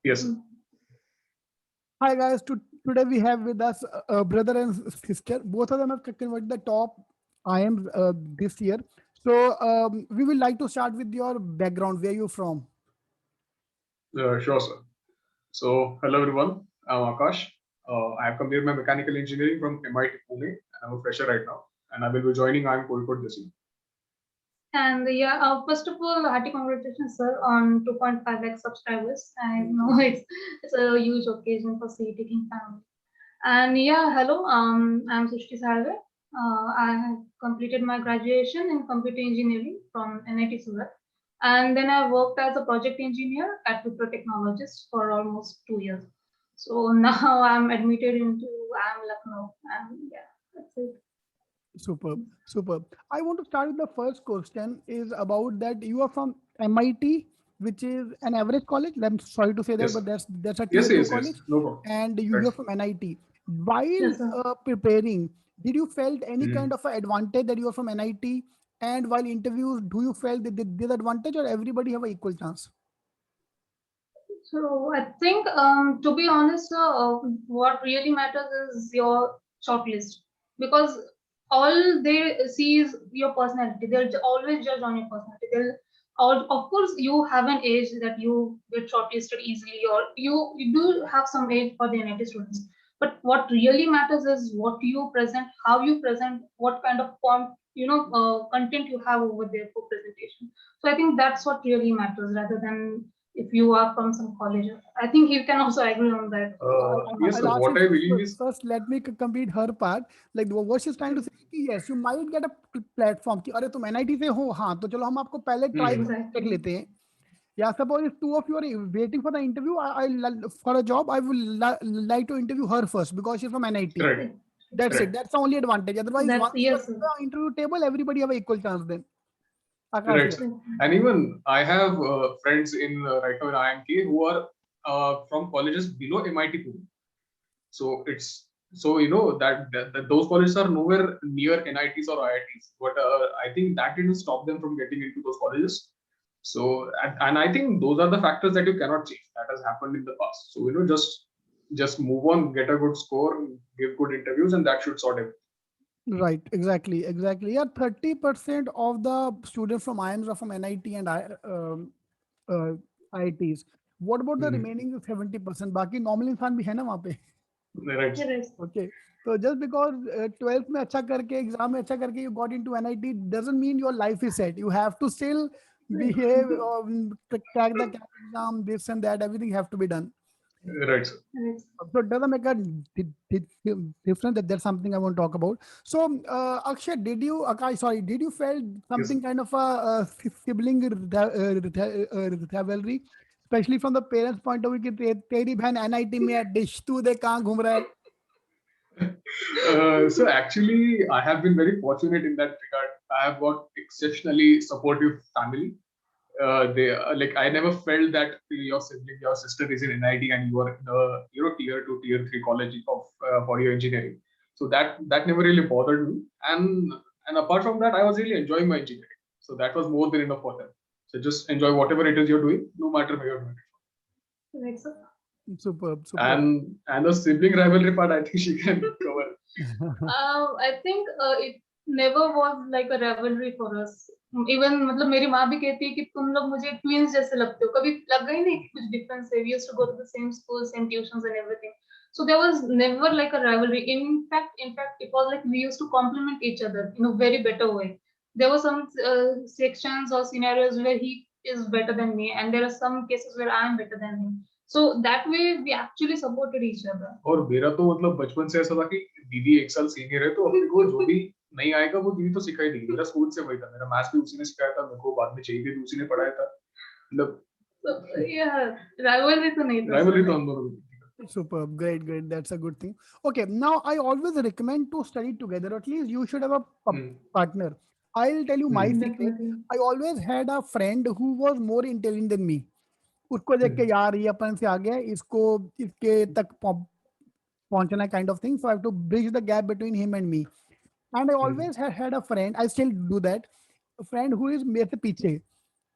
Yes, sir. Hi guys, today we have with us a brother and sister. Both of them have converted the top IIMs this year. So we would like to start with your background. Where you from? Sure, sir. So, hello everyone. I'm Akash. I have completed my mechanical engineering from MIT Pune, and I'm a fresher right now. And I will be joining IIM Kozhikode this year. And yeah, first of all, hearty congratulations, sir, on 2.5 lakh subscribers. I know it's a huge occasion for taking family. And yeah, hello, I'm Srushti Salve. I have completed my graduation in computer engineering from NIT Surat. And then I worked as a project engineer at Wipro Technologies for almost 2 years. So now I'm admitted into IIM Lucknow. And yeah, that's it. Superb, superb. I want to start with the first question is about that you are from MIT, which is an average college. I'm sorry to say that, Yes, but sir. that's a tier Yes, two yes, yes. college, No problem. and Right. you're from NIT. While Yes, sir. preparing, did you felt any Mhm. kind of a advantage that you are from NIT? And while interviews, do you felt that this advantage or everybody have a equal chance? So I think, to be honest, what really matters is your shortlist, because all they see is your personality. They'll always judge on your personality. Of course, you have an age that you get shortlisted easily, or you do have some age for the NIT students. But what really matters is what you present, how you present, what kind of content you have over there for presentation. So I think that's what really matters, rather than if you are from some college. I think you can also agree on that. Yes, I'll sir. ask What you I believe is, first. Let me complete her part. Like what she's trying to say, कि yes, you might get a platform. कि अरे तुम NIT से हो, हाँ, तो चलो हम आपको पहले try hmm, कर Exactly. लेते हैं. Yeah, suppose if two of you are waiting for the interview, for a job, I will like to interview her first because she's from NIT. right, That's it. right, That's the only advantage. Otherwise, That's, once you are yes, in the interview table, everybody have a equal chance then. Akash, right, yeah. sir. And even I have friends in right now in IMK who are from colleges below MIT Pune. So it's so that those colleges are nowhere near NITs or IITs, but I think that didn't stop them from getting into those colleges. So and I think those are the factors that you cannot change. That has happened in the past. So just move on, get a good score, give good interviews, and that should sort it. Right, exactly, exactly. Yeah, 30% of the students from IIMs are from NIT and IITs. What about the Mhm. remaining 70%? बाकी normal इंसान भी है ना वहाँ पे? Right. yes. Okay. So just because 12th में अच्छा करके exam में अच्छा करके you got into NIT doesn't mean your life is set. You have to still behave, crack the CAT exam, this and that. Everything have to be done. Right, sir. Yes. So it doesn't make a difference. That there's something I want to talk about. So Akshay, Akash, sorry, did you felt Yes, sir. something kind of a sibling rivalry, especially from the parents' point of view कि तेरी बहन NIT में है, dish तू दे कहाँ घूम रहा है? So actually, I have been very fortunate in that regard. I have got exceptionally supportive family. They like I never felt that your sibling, your sister is in NIT and you are in the tier two, tier three college of for your engineering. So that never really bothered me. And apart from that, I was really enjoying my engineering. So that was more than enough for them. So just enjoy whatever it is you're doing, no matter where you're doing it. Right, sir. Superb, superb. And the sibling rivalry part, I think she can cover. I think it never was like a rivalry for us. Even मतलब मेरी माँ भी कहती है कि तुम लोग मुझे twins जैसे लगते हो. कभी लगा ही नहीं कि कुछ difference है. We used to go to the same school, same tuitions and everything. So there was never like a rivalry. In fact, it was like we used to complement each other in a very better way. There were some sections or scenarios where he is better than me, and there are some cases where I am better than him. So that way we actually supported each other. और मेरा तो मतलब बचपन से ऐसा था कि दीदी एक साल सीनियर है तो अपने को जो भी नहीं आएगा वो दीदी तो सिखाई देगी मेरा स्कूल से वही था मेरा मैथ्स भी उसी ने सिखाया था मेरे को बाद में चाहिए भी उसी ने पढ़ाया था मतलब So, yeah, rivalry तो नहीं था राइवलरी sir. तो हम दोनों में थी Superb, great, great. That's a good thing. Okay, now I always recommend to study together. At least you should have a hmm, partner. I'll tell you my hmm, secret. Definitely. I always had a friend who was more intelligent than me. उसको देख के हम्म, यार ये अपन से आ गया इसको इसके तक पहुंचना kind of thing. So I have to bridge the gap between him and me. And I hmm, always had a friend. I still do that. A friend who is मेरे से पीछे.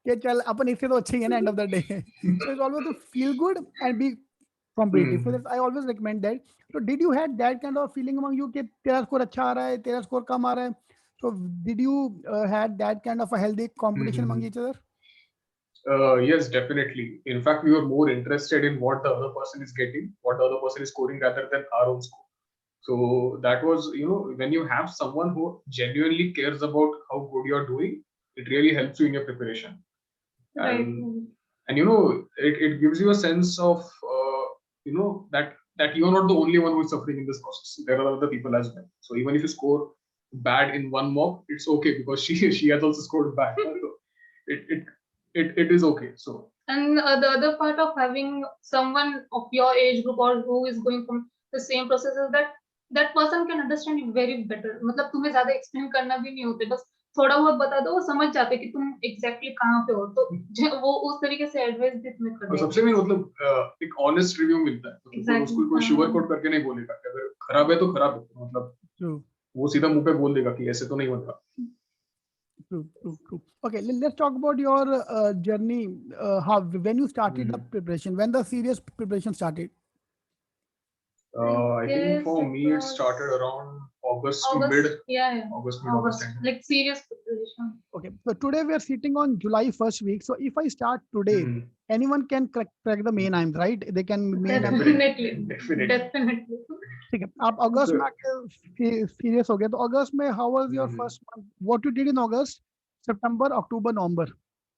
कि चल अपन इससे तो अच्छे ही है ना end of the day. So it's always to feel good and be competitive. So that's, I always recommend that. So did you had that kind of feeling among you कि तेरा score अच्छा आ रहा है, तेरा score कम आ रहा है? So did you had that kind of a healthy competition among each other? Yes, definitely. In fact, we were more interested in what the other person is getting, what the other person is scoring, rather than our own score. So that was, when you have someone who genuinely cares about how good you're doing, it really helps you in your preparation. Right. And it gives you a sense of, that you're not the only one who is suffering in this process. There are other people as well. So even if you score bad in one mock, it's okay because she has also scored bad. So it is okay. So. And the other part of having someone of your age group or who is going from the same process is that person can understand you very better. मतलब तुम्हें ज़्यादा explain करना भी नहीं होते, बस थोड़ा बहुत बता दो, वो समझ जाते कि तुम exactly कहाँ पे हो, तो वो उस तरीके से advice भी तुम्हें कर देंगे. सबसे मेन मतलब एक honest review मिलता है, तो उसको कोई sugar coat करके नहीं बोलेगा कि अगर खराब है तो खराब है, मतलब वो सीधा मुंह पे बोल देगा कि ऐसे तो नहीं होता. True. Okay, let's talk about your journey. How when you started the preparation, when the serious preparation started. I think for me it started around August mid. Yeah. August. Like serious preparation. Okay, so today we are sitting on July first week. So if I start today, anyone can crack the main IIMs, right? They can main Definitely. ठीक है, आप अगस्त में आके serious हो गए, तो अगस्त में how was your first month? What you did in August, September, October, November?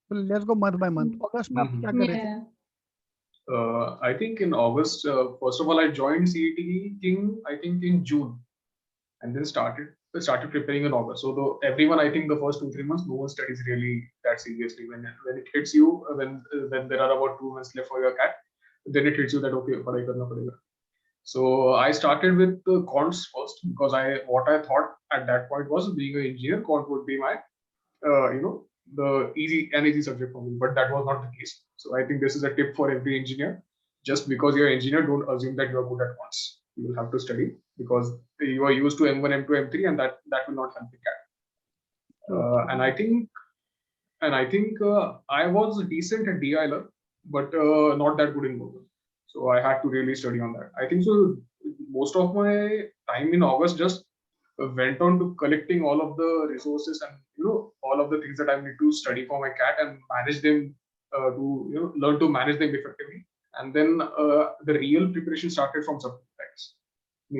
So let's go month by month. अगस्त में आप क्या कर रहे थे? I think in August, first of all, I joined Cetking, I think in June, and then started preparing in August. So everyone, I think the first 2-3 months, no one studies really that seriously. When it hits you, when there are about 2 months left for your CAT, then it hits you that okay, padai karna padega. So I started with the quants first because what I thought at that point was being an engineer, quant would be my, the easy subject for me, but that was not the case. So I think this is a tip for every engineer. Just because you're an engineer, don't assume that you're good at quants. You will have to study because you are used to M1, M2, M3, and that will not help the CAT. And I think I was decent at DILR, but not that good in Google. So I had to really study on that. I think so. Most of my time in August just went on to collecting all of the resources and all of the things that I need to study for my CAT and manage them to learn to manage them effectively. And then the real preparation started from subjects.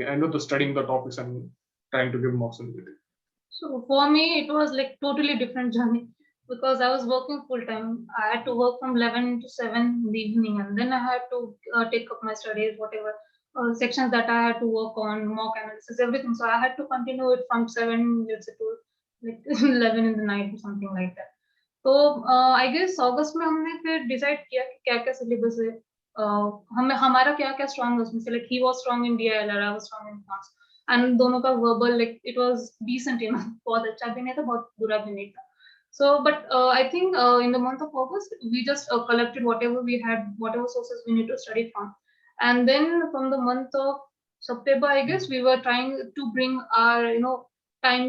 I know the studying the topics and trying to give mocks and everything. So for me, it was like totally different journey because I was working full time. I had to work from 11 to 7 in the evening, and then I had to take up my studies, whatever sections that I had to work on, mock analysis, everything. So I had to continue it from 7, let's say, to like 11 in the night or something like that. तो I guess अगस्त में हमने फिर decide किया कि क्या क्या syllabus है, हमें हमारा क्या क्या स्ट्रांग है उसमें से. Like he was strong in DILR, I was strong in class, and दोनों का verbal like it was decent enough. बहुत अच्छा भी नहीं था, बहुत बुरा भी नहीं था. So but I think in the month of August we just collected whatever we had, whatever sources we need to study from, and then from the month of September, I guess we were trying to bring our time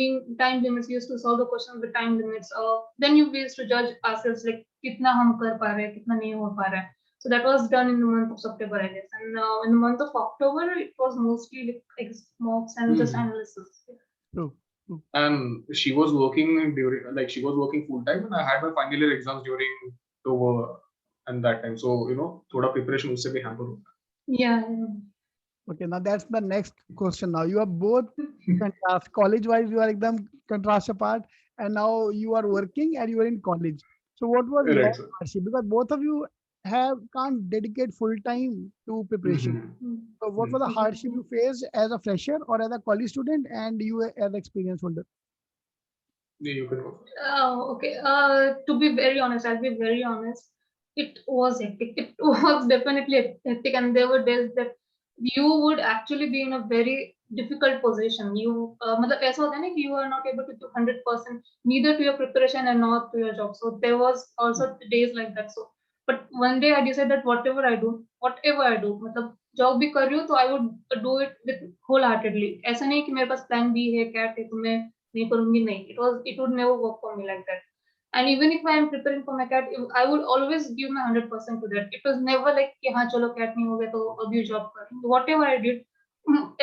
limits. We used to solve the questions with time limits. Then we used to judge ourselves like कितना हम कर पा रहे हैं, कितना नहीं हो पा रहा है. So that was done in the month of September, I guess. And in the month of October, it was mostly like mocks and just analysis. True. And she was working full time, and I had my final year exams during October and that time. So thoda preparation usse bhi hamper hota. Yeah. Okay, now that's the next question. Now you are both contrast. College wise, you are ekdam contrast apart, and now you are working and you are in college. So what was your hardship? Because both of you can't dedicate full time to preparation. So what was the hardship you faced as a fresher or as a college student, and you as an experienced holder? Yeah, you can go. Okay. To be very honest, I'll be very honest. It was hectic. It was definitely hectic, and there were days that you would actually be in a very difficult position. मतलब ऐसा होता है ना कि you are not able to do 100% neither to your preparation and not to your job. So there was also days like that. So but one day I decided that whatever I do, मतलब job भी कर रही हूँ तो I would do it with wholeheartedly. ऐसा नहीं कि मेरे पास plan B है, क्या है तो मैं नहीं करूँगी, नहीं. It would never work for me like that. And even if I am preparing for my CAT, I would always give my 100% to that. It was never like कि हाँ चलो CAT नहीं हो गया तो अभी जॉब करें. Whatever I did,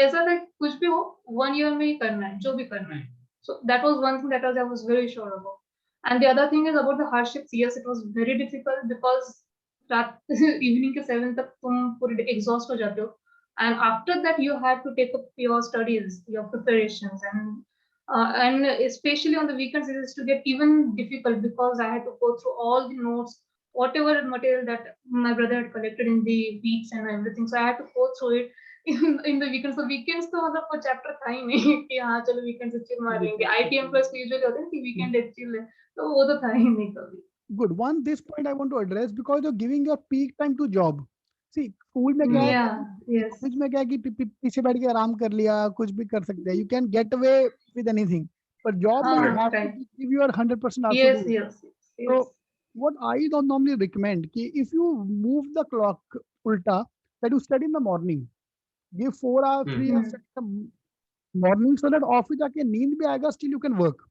ऐसा था कुछ भी हो 1 year में ही करना है जो भी करना है. So that was one thing that I was very sure about. And the other thing is about the hardships. Yes, it was very difficult because रात evening के 7 तक तुम पूरे exhaust हो जाते हो. And after that you have to take up your studies, your preparations, and especially on the weekends it used to get even difficult because I had to go through all the notes, whatever material that my brother had collected in the weeks and everything. So I had to go through it in the weekends. So weekends तो मतलब वो chapter था ही नहीं कि हाँ चलो weekends से chill मारेंगे. ITM plus में usually होता है कि weekend एक chill है, तो वो तो था ही नहीं कभी. Good. One, this point I want to address because you're giving your peak time to job. See, school में क्या है, Yeah, yes. college में क्या है कि पीछे बैठ के आराम कर लिया, कुछ भी कर सकते हैं. You can get away with anything. But job में you हाँ, have to right. give your 100% also Yes, do it. yes, yes. So what I don't normally recommend कि if you move the clock ulta, that you study in the morning, give 4 hours, 3 hours study in the morning so that office जाके नींद भी आएगा, still you can work.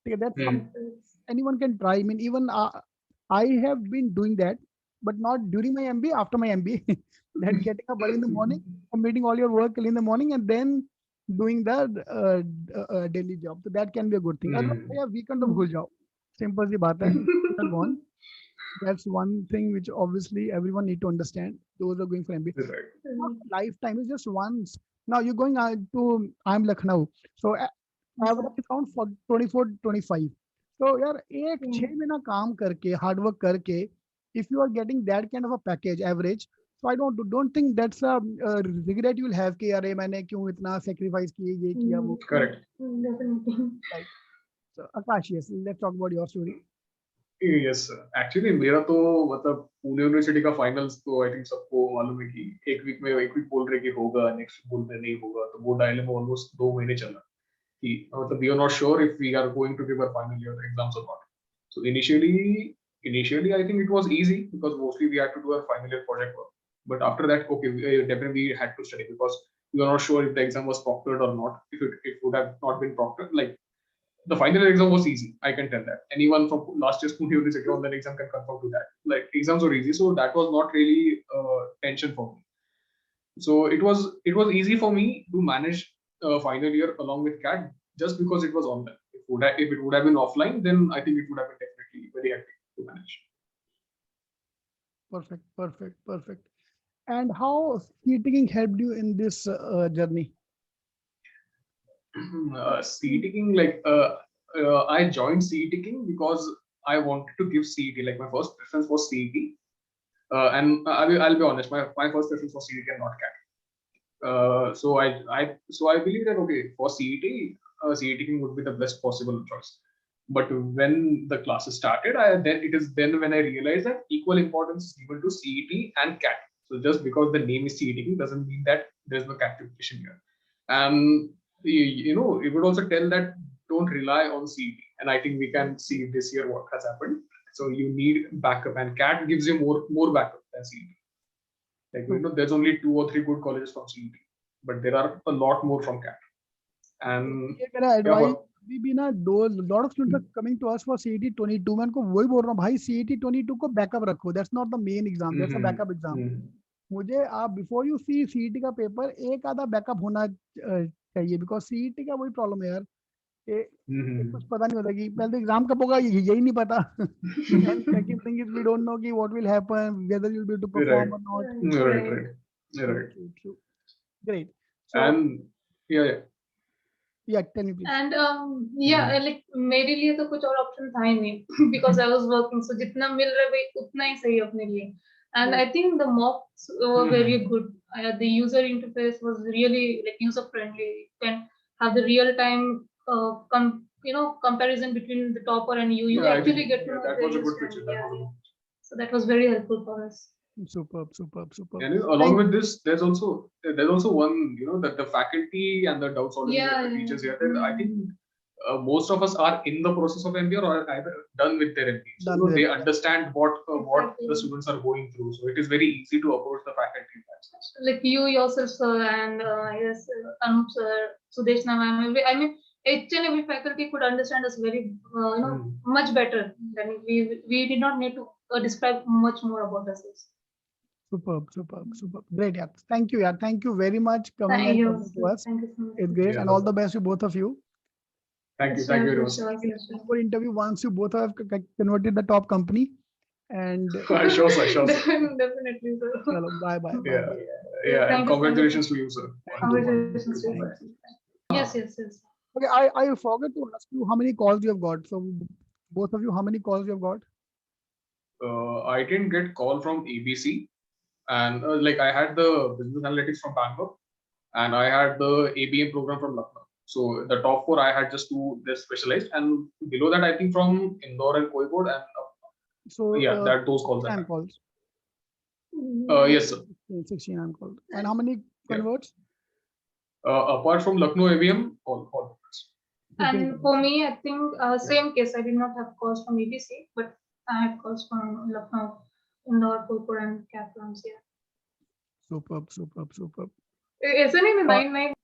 Okay, that's something anyone can try. I mean, even I have been doing that, but not during my MBA, after my MBA. That getting up early in the morning, completing all your work early in the morning, and then doing the daily job. So that can be a good thing. Otherwise, yeah, weekend to bhul jao. Simple सी बात है. Gone. That's one thing which obviously everyone need to understand. Those are going for MBA. Not lifetime. It's just once. Now you're going to I'm Lucknow. So average around 24, 25. So यार एक 6 महीना काम करके hard work करके if you are getting that kind of a package average, so I don't think that's a regret you will have कि यार मैंने क्यों इतना sacrifice किए ये किया वो. Correct. Definitely. Right. So Akash, yes, let's talk about your story. Yes, actually मेरा तो मतलब पुणे यूनिवर्सिटी का फाइनल्स तो आई थिंक सबको मालूम है कि एक वीक बोल रहे कि होगा, नेक्स्ट वीक बोल रहे नहीं होगा, तो वो डायलेमा ऑलमोस्ट 2 महीने चला कि मतलब we are not sure if we are going to give our final year exams और not. So initially I think it was easy because mostly we had to do our final year project work, but after that okay we definitely had to study because we were not sure if the exam was proctored or not. If it would have not been proctored, like the final exam was easy, I can tell that. Anyone from last year's Pune University online exam can confirm to that. Like exams were easy, so that was not really tension for me. So it was easy for me to manage final year along with CAT just because it was online. If it would have been offline, then I think it would have been definitely very hectic to manage. Perfect. And how Cetking helped you in this journey? Cetking, I joined Cetking because I wanted to give CET. Like my first preference was CET, and I'll be honest, my first preference was CET and not CAT. So I believe that okay, for CET, Cetking would be the best possible choice. But when the classes started, then when I realized that equal importance is given to CET and CAT. So just because the name is Cetking doesn't mean that there's no CAT preparation here. And it would also tell that don't rely on CET, and I think we can see this year what has happened. So you need backup, and CAT gives you more backup than CET. Like there's only 2 or 3 good colleges from CET, but there are a lot more from CAT. And advice अभी भी ना lot of students are coming to us for CET 22. मैं उनको वही बोल रहा हूँ भाई CET 22 को backup रखो. That's not the main exam. That's a backup exam. मुझे आप before you see CET का पेपर एक आधा बैकअप होना चाहिए because CET का वही प्रॉब्लम है यार. कुछ पता नहीं होता कि पहले तो एग्जाम कब होगा यही नहीं पता. And second thing is we don't know कि what will happen, whether you'll be able to perform or not. Right. True. Great. So, and yeah, tell me please. And like मेरे लिए तो कुछ और ऑप्शन था ही नहीं because I was working, so जितना मिल रहा है भाई उतना ही सही अपने लिए. And I think the mocks were very good. The user interface was really like user friendly. You can have the real time comparison between the topper and you. You actually get to know that was a good feature. So that was very helpful for us. Superb. And along with this, there's also one, that the faculty and the doubt solving teachers here. I think most of us are in the process of MBA or either done with their MBA. So they understand what the students are going through. So it is very easy to approach the faculty in that sense. Like you yourself, sir, and yes, Anup sir, Sudeshna ma'am. I mean, each and every faculty could understand us very Hmm. much better than we did not need to describe much more about ourselves. Superb, superb, superb. Great, yeah. Thank you, yeah. Thank you very much coming Thank and you, talking to sir. us. Thank you so much. It's great, Yeah. and all the best to both of you. Thank you. Sure, Thank you very sure, much. sure, sure. For interview, once you both have converted the top company, and Sure, sir. Sure, sir. Definitely, sir. chalo, bye, bye, bye, Yeah. bye. Yeah. Thank And you, congratulations to you, sir. Thank you. Congratulations to you, Thank sir. you. Yes, yes, yes. Okay, I forgot to ask you how many calls you have got. So both of you, how many calls you have got? I didn't get call from ABC, and like I had the business analytics from Bangalore, and I had the ABM program from Lucknow. So the top four, I had just two they specialized, and below that, I think from Indore and Kozhikode, and So yeah, that those calls I 16 had. calls. Yes, sir. 16 I'm called. And how many Yeah. converts? Apart from Lucknow ABM, all. 15 And converts. for me, I think same case. I did not have calls from ABC, but I had calls from Lucknow, Indore, Kozhikode, and Caplans. Yeah. Superb, superb, superb. Isn't it 9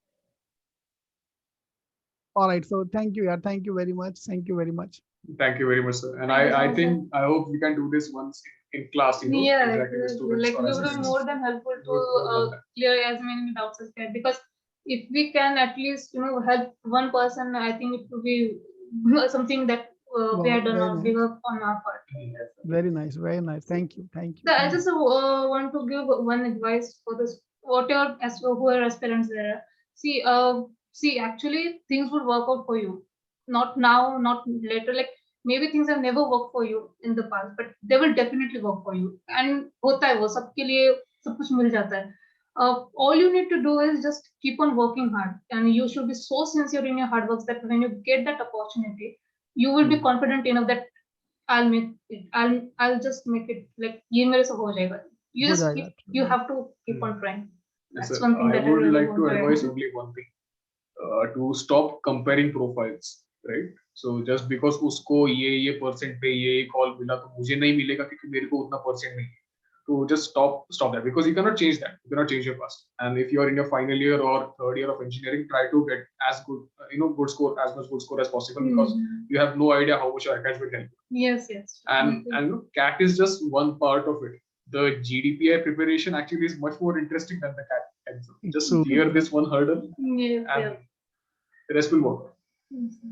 All right. So thank you, yeah. Thank you very much. Thank you very much. Thank you very much, sir. And Thank you so I much, think I hope we can do this once in class. Yeah, Interacting with students. like or we as would be students. more than helpful We would more to than that. clear as many doubts as can, because if we can at least help one person, I think it would be something that we Wow, had done very or nice. give up on our part. Very nice. Very nice. Thank you. Thank you. So I Thank you. just want to give one advice for this, whatever who are aspirants there. See, actually things would work out for you. Not now, not later. Like maybe things have never worked for you in the past, but they will definitely work for you. And होता है वो सबके लिए सब कुछ मिल जाता है. All you need to do is just keep on working hard, and you should be so sincere in your hard work that when you get that opportunity, you will be confident enough that I'll make it. I'll just make it. Like ये मेरे से हो जाएगा. You हो just जाएगा. you have to keep on trying. Yes, That's sir. one thing I that I would really like to want to advise add. only one thing. To stop comparing profiles, right? So just because उसको ये percent पे ये call मिला तो मुझे नहीं मिलेगा क्योंकि मेरे को उतना परसेंट नहीं है. To just stop that, because you cannot change that. You cannot change your past. And if you are in your final year or third year of engineering, try to get as good, good score, as much good score as possible, because you have no idea how much your Akash will help. Yes, yes. And CAT is just one part of it. The GDPI preparation actually is much more interesting than the CAT exam. Just True. clear this one hurdle, Yes, and yes. the rest will work.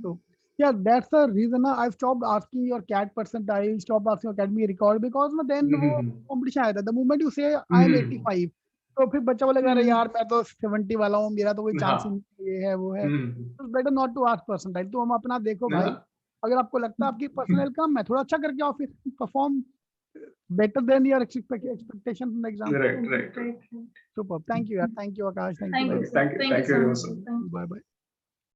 So, yeah, that's the reason I've stopped asking your CAT percentile, stopped asking your academy record, because then वो competition आया था. The moment you say I am 85, तो फिर बच्चा बोलेगा अरे यार मैं तो 70 वाला हूँ, मेरा तो कोई चांस ही नहीं, ये है वो है. So better not to ask percentile. तो हम अपना देखो भाई, अगर आपको लगता है आपकी percentile कम है, थोड़ा अच्छा करके आओ, फिर perform better than your expectation from the exam. Right. Superb. Thank you, Akash. Thank you, Thank you very much, sir. Thank you. Bye bye.